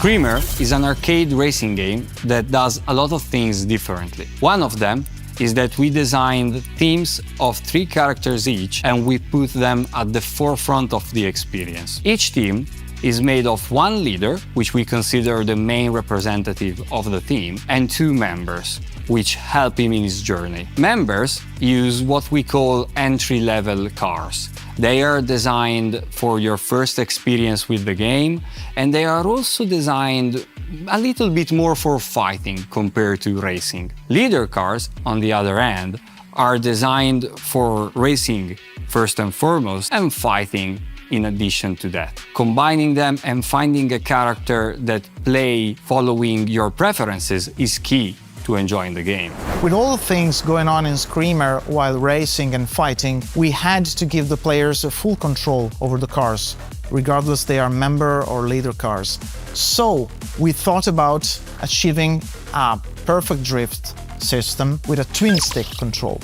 Screamer is an arcade racing game that does a lot of things differently. One of them is that we designed teams of 3 characters each and we put them at the forefront of the experience. Each team is made of 1 leader, which we consider the main representative of the team, and 2 members, which help him in his journey. Members use what we call entry-level cars. They are designed for your first experience with the game, and they are also designed a little bit more for fighting compared to racing. Leader cars, on the other hand, are designed for racing first and foremost, and fighting in addition to that. Combining them and finding a character that play following your preferences is key to enjoying the game. With all the things going on in Screamer while racing and fighting, we had to give the players a full control over the cars, regardless they are member or leader cars. So we thought about achieving a perfect drift system with a twin stick control.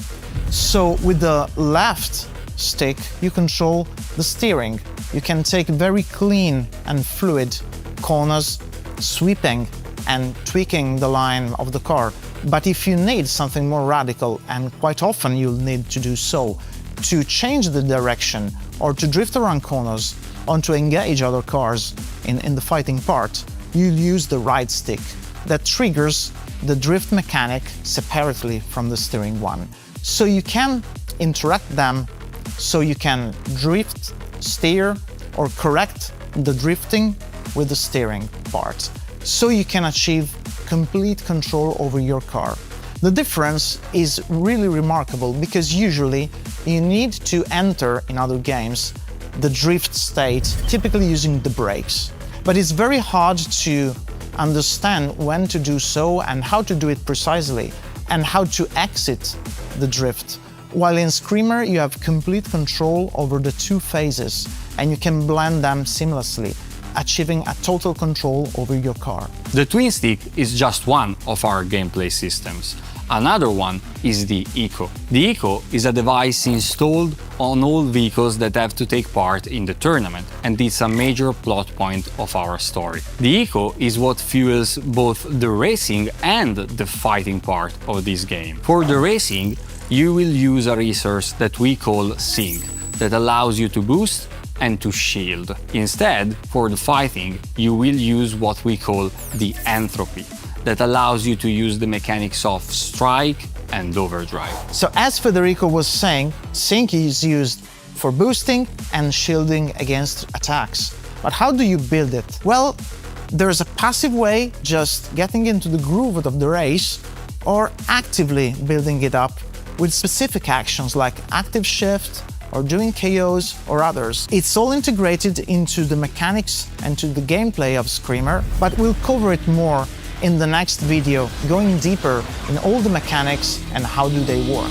So with the left stick, you control the steering. You can take very clean and fluid corners, sweeping and tweaking the line of the car. But if you need something more radical, and quite often you'll need to do so, to change the direction or to drift around corners or to engage other cars in the fighting part, you'll use the right stick. That triggers the drift mechanic separately from the steering one. So you can interact them, so you can drift, steer, or correct the drifting with the steering part. So you can achieve complete control over your car. The difference is really remarkable because usually you need to enter in other games the drift state, typically using the brakes. But it's very hard to understand when to do so and how to do it precisely and how to exit the drift. While in Screamer you have complete control over the 2 phases and you can blend them seamlessly, achieving a total control over your car. The twin stick is just one of our gameplay systems. Another one is the Eco. The Eco is a device installed on all vehicles that have to take part in the tournament, and it's a major plot point of our story. The Eco is what fuels both the racing and the fighting part of this game. For the racing, you will use a resource that we call Sync, that allows you to boost and to shield. Instead, for the fighting, you will use what we call the Entropy, that allows you to use the mechanics of strike and overdrive. So as Federico was saying, Sync is used for boosting and shielding against attacks. But how do you build it? Well, there's a passive way, just getting into the groove of the race, or actively building it up with specific actions like active shift, or doing KOs or others. It's all integrated into the mechanics and to the gameplay of Screamer, but we'll cover it more in the next video, going deeper in all the mechanics and how do they work.